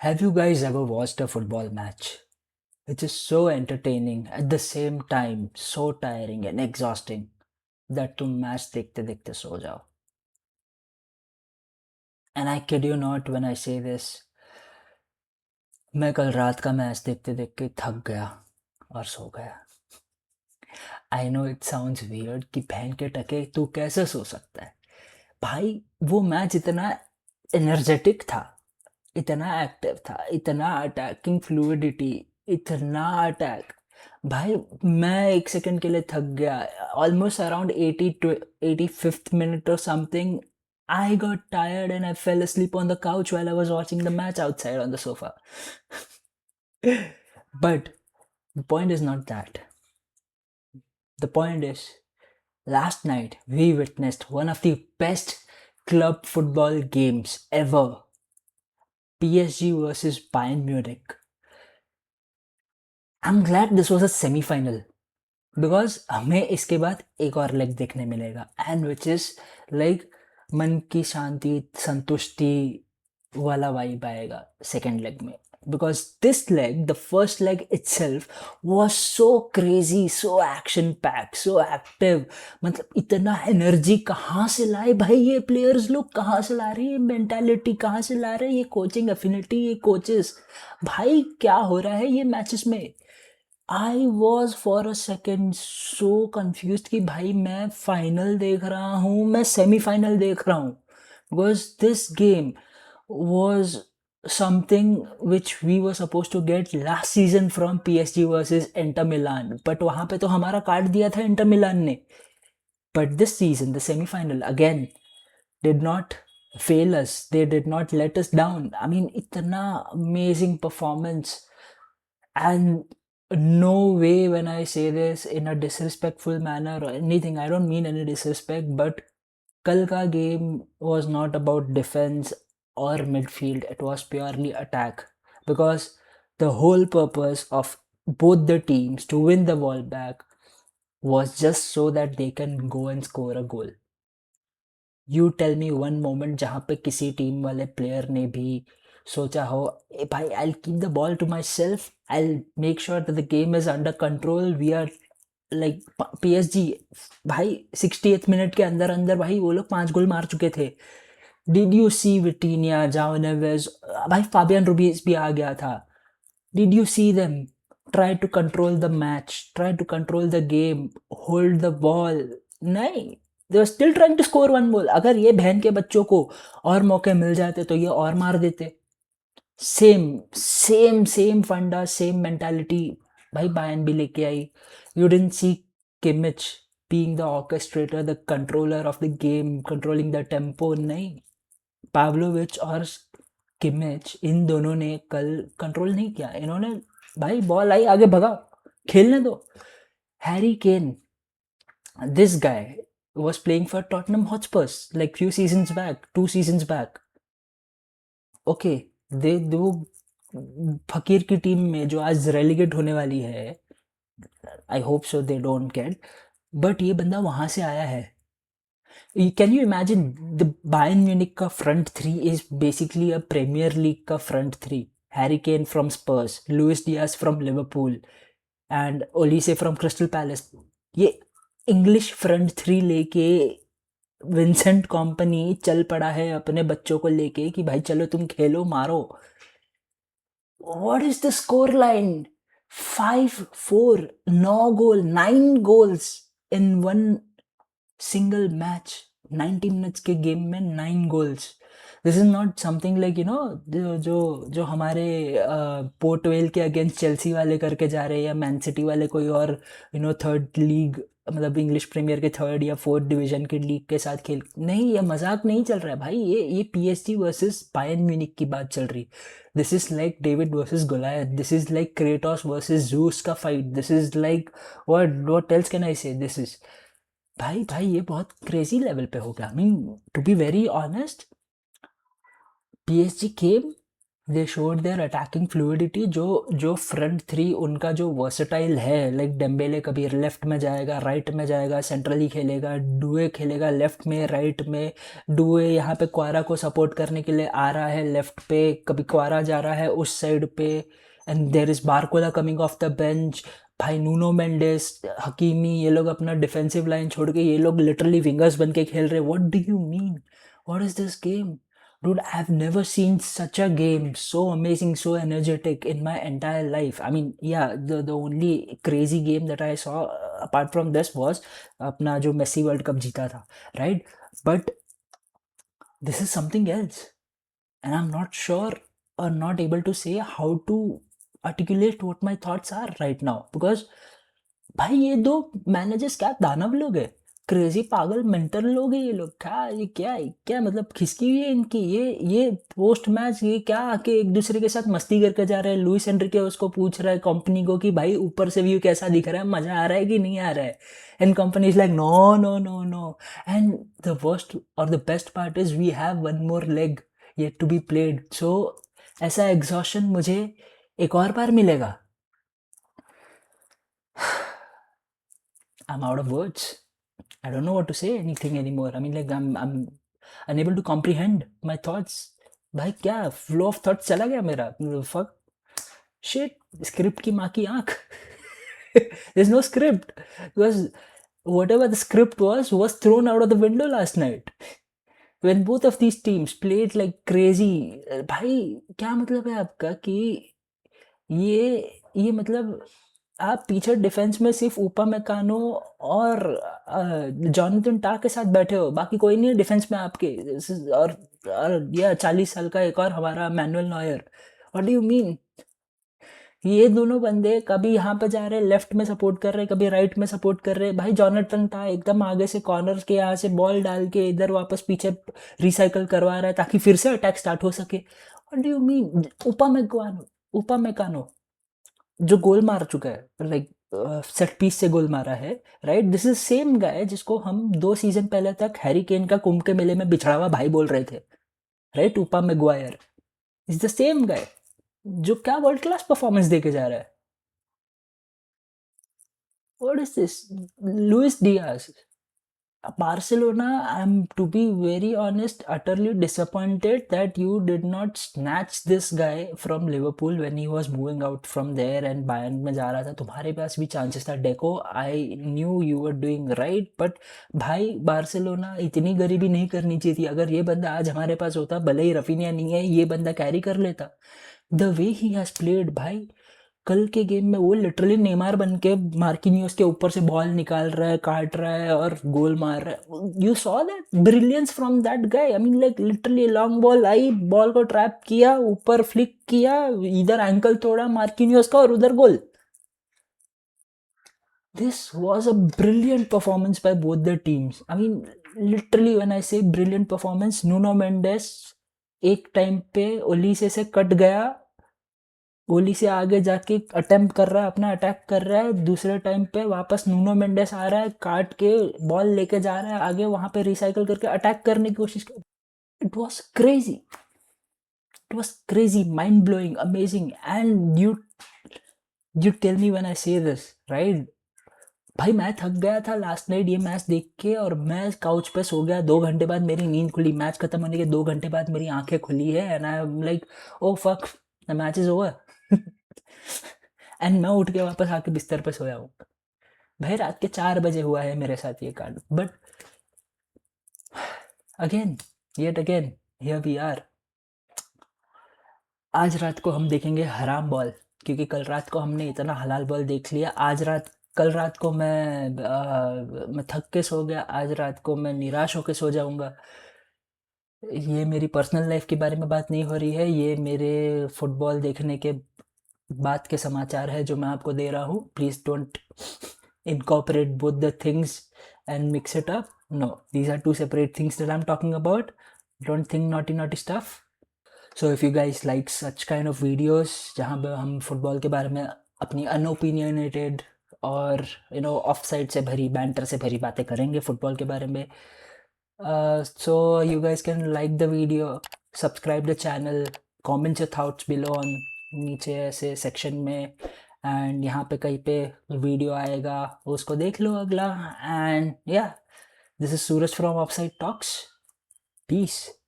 Have you guys ever watched a football match? It is so entertaining, at the same time so tiring and exhausting that तुम match देखते देखते सो जाओ. And I kid you not when I say this, मैं कल रात का match देखते देख के थक गया और सो गया. I know it sounds weird कि बहन के टके तू कैसे सो सकता है. भाई वो मैच इतना एनर्जेटिक था, इतना एक्टिव था, इतना अटैकिंग फ्लूइडिटी, इतना अटैक. भाई मैं एक सेकंड के लिए थक गया. Almost around 80 to 85th minute or something, I got tired and I fell asleep on the couch while I was watching the match outside on the sofa. But the point is not that. The point is, last night we witnessed one of the best club football games ever. PSG versus Bayern Munich. I'm glad this was a semi-final because हमें इसके बाद एक और leg देखने मिलेगा and which is like मन की शांति संतुष्टि वाला वाइब आएगा सेकेंड लेग में. Because this leg, the first leg itself was so crazy, so action pack, so active. मतलब इतना एनर्जी कहाँ से लाए भाई ये प्लेयर्स लोग, कहाँ से ला रहे हैं, ये मेंटालिटी कहाँ से ला रहे हैं, ये कोचिंग एफिनिटी, ये कोचेस. भाई क्या हो रहा है ये मैचेस में. I was for a second so confuse कि भाई मैं फाइनल देख रहा हूँ, मैं सेमीफाइनल देख रहा हूँ. Because this game was something which we were suppose to get last season from PSG versus Inter Milan, but वहाँ पे तो हमारा काट दिया था इंटर मिलान ने. But this season the semifinal again did not fail us. They did not let us down. I mean, itna amazing performance. And no way when I say this in a disrespectful manner or anything, I don't mean any disrespect, but kal ka game was not about defense or midfield. It was purely attack, because the whole purpose of both the teams to win the ball back was just so that they can go and score a goal. You tell me one moment जहाँ पे किसी team वाले player ने भी सोचा हो, "ए भाई, I keep the ball to myself, I make sure that the game is under control, we are like PSG." भाई 68th मिनट के अंदर अंदर भाई वो लोग 5 गोल मार चुके थे. डिड यू सी विटीनिया, जाओ नेवेज, भाई फाबियन रूबीज भी आ गया था. Did you see them try to control the match, try to control the game, hold the ball? नहीं, they were still trying to score one goal. अगर ये बहन के बच्चों को और मौके मिल जाते तो ये और मार देते. सेम सेम सेम फंडा, सेम मेंटालिटी भाई बायन भी लेके आई. You didn't see Kimmich being the orchestrator, the controller of the game, controlling the tempo. नहीं, पावलोविच और किमिच इन दोनों ने कल कंट्रोल नहीं किया. इन्होंने भाई बॉल आई, आगे भगा, खेलने दो. Harry Kane, this guy was playing for Tottenham Hotspurs like few seasons back, 2 seasons back. Okay, दे दो फकीर की टीम में जो आज रेलीगेट होने वाली है. I hope so they don't get. But ये बंदा वहां से आया है. Can you imagine the Bayern Munich का front three is basically a Premier League का front three. Harry Kane from Spurs, Luis Diaz from Liverpool and Olise from Crystal Palace. ये English front three लेके Vincent Kompany चल पड़ा है अपने बच्चों को लेके कि भाई चलो तुम खेलो, मारो. What is the score line? 5-4, 9 goal, 9 goals in one single match. 90 minutes के गेम में 9 goals. This is not something like you know जो जो जो हमारे पोर्ट वेल के अगेंस्ट चेल्सी वाले करके जा रहे हैं, या मैन सिटी वाले कोई और यू नो थर्ड लीग, मतलब इंग्लिश प्रीमियर के थर्ड या फोर्थ डिवीजन के लीग के साथ खेल. नहीं, ये मजाक नहीं चल रहा है भाई. ये PSG वर्सेस बायर्न म्यूनिक की बात चल रही. This is like David versus Goliath. This is like Kratos versus Zeus का fight. This is like what else can I say. This is भाई ये बहुत क्रेजी लेवल पे हो गया. I mean, to be very honest, PSG came, they showed their attacking fluidity, जो front three उनका जो वर्सटाइल है, लाइक डेम्बेले कभी लेफ्ट में जाएगा, राइट में जाएगा, सेंट्रली खेलेगा, डुए खेलेगा लेफ्ट में, राइट में, डुए यहाँ पे क्वारा को सपोर्ट करने के लिए आ रहा है लेफ्ट पे, कभी क्वारा जा रहा है उस साइड पे, and there is Barcola coming of the bench. भाई नूनो मेंडेस, हकीमी, ये लोग अपना डिफेंसिव लाइन छोड़ के ये लोग लिटरली विंगर्स बन के खेल रहे। What do you mean? What is this game? Dude, I've never seen such a game, so amazing, so energetic in my entire life. I mean, yeah, the only crazy game that I saw apart from this was अपना जो Messi world cup जीता था, right? But this is something else, and I'm not sure or not able to say how to articulate what my thoughts are right now, because भाई ये दो managers क्या दानव लोग है, क्रेजी पागल मेंटल लोग हैं ये लोग। क्या ये क्या है? क्या मतलब खिसकी हुई है इनकी? ये पोस्ट मैच ये क्या आके एक दूसरे के साथ मस्ती करके जा रहे हैं। लुइस एनरिके उसको पूछ रहा है कंपनी को कि भाई ऊपर से व्यू कैसा दिख रहा है, मजा आ रहा है कि नहीं आ रहा है, and Kompany is like no no no no. And the worst और the best part is we have one more leg yet to be played. So ऐसा एग्जॉशन मुझे एक और बार मिलेगा। I'm out of words. I don't know what to say anything anymore. I mean, like I'm unable to comprehend my thoughts. भाई क्या flow of thoughts चला गया मेरा। फक शिट, स्क्रिप्ट की माँ की आंख। There's no script because whatever the script was thrown out of the window last night when both of these teams played like crazy। भाई क्या मतलब है आपका कि ये मतलब आप पीछे डिफेंस में सिर्फ ऊपामेकानो और जॉनथन टाह के साथ बैठे हो, बाकी कोई नहीं है डिफेंस में आपके। और ये 40 साल का एक और हमारा Manuel Neuer. What do you mean? ये दोनों बंदे कभी यहाँ पे जा रहे लेफ्ट में सपोर्ट कर रहे, कभी राइट में सपोर्ट कर रहे। भाई जॉनथन टाह एकदम आगे से कॉर्नर के यहाँ से बॉल डाल के इधर वापस पीछे रिसाइकल करवा रहा है ताकि फिर से अटैक स्टार्ट हो सके। What do you mean? Upamecano जो गोल मार चुका है, लाइक सेट पीस से गोल मारा है, right? This is same guy जिसको हम 2 सीजन पहले तक हैरी केन का कुंभ के मेले में बिछड़ा हुआ भाई बोल रहे थे, right? Upa Maguire is the same guy जो क्या वर्ल्ड क्लास परफॉर्मेंस देके जा रहा है। What is this? Luis Diaz, Barcelona, I'm to be very honest, utterly disappointed that you did not snatch this guy from Liverpool when he was moving out from there and Bayern में जा रहा था। तुम्हारे पास भी chances था deco, I knew you were doing right, but भाई Barcelona इतनी गरीबी नहीं करनी चाहिए थी। अगर ये बंदा आज हमारे पास होता, भले ही रफीनिया नहीं है, ये बंदा कैरी कर लेता। The way he has played भाई, कल के गेम में वो लिटरली नेमार बन के मार्किनियोस के ऊपर से बॉल निकाल रहा है, काट रहा है और गोल मार रहा है। You saw that brilliance from that guy. I mean like literally long ball I, ball को ट्रैप किया, ऊपर फ्लिक किया, इधर एंकल तोड़ा मार्किनियोस का और उधर गोल। This was a brilliant performance by both the teams. I mean, literally when I say brilliant performance, Nuno Mendes एक टाइम पे ओलीसे से कट गया, गोली से आगे जाके अटेम्प्ट कर रहा है, अपना अटैक कर रहा है। दूसरे टाइम पे वापस नूनो मेंडेस आ रहा है, काट के बॉल लेके जा रहा है आगे, वहां पे रिसाइकल करके अटैक करने की कोशिश कर। It was crazy, it was crazy, mind blowing, amazing. And you tell me when I say this, right? भाई मैं थक गया था लास्ट नाइट ये मैच देख के, और मैं काउच पे सो गया। 2 घंटे बाद मेरी नींद खुली, मैच खत्म होने के 2 घंटे बाद मेरी आंखें खुली है, and I am like oh fuck, the match is over. And मैं उठ के वापस आके बिस्तर पे सोया हूँ। भाई रात के 4 बजे हुआ है मेरे साथ ये कांड, but again, yet again, here we are. आज रात को हम देखेंगे हराम बॉल, क्योंकि कल रात को हमने इतना हलाल बॉल देख लिया। कल रात को मैं थक के सो गया, आज रात को मैं निराश होके सो जाऊंगा। ये मेरी पर्सनल लाइफ के बारे में बात नहीं हो रही है, ये मेरे फुटबॉल देखने के बात के समाचार है जो मैं आपको दे रहा हूँ। Please don't incorporate both the things and mix it up. No, these are two separate things that I'm talking about. Don't think naughty stuff. So if you guys like such kind of videos जहाँ पे हम football के बारे में अपनी अनओपिनियनेटेड और of side से भरी, बैंटर से भरी बातें करेंगे फुटबॉल के बारे में, so you guys can like the video, subscribe the channel, comments your thoughts below on नीचे ऐसे सेक्शन में, एंड यहाँ पे कहीं पे वीडियो आएगा, उसको देख लो अगला। And yeah, this is Suraj from Offside Talks. Piece.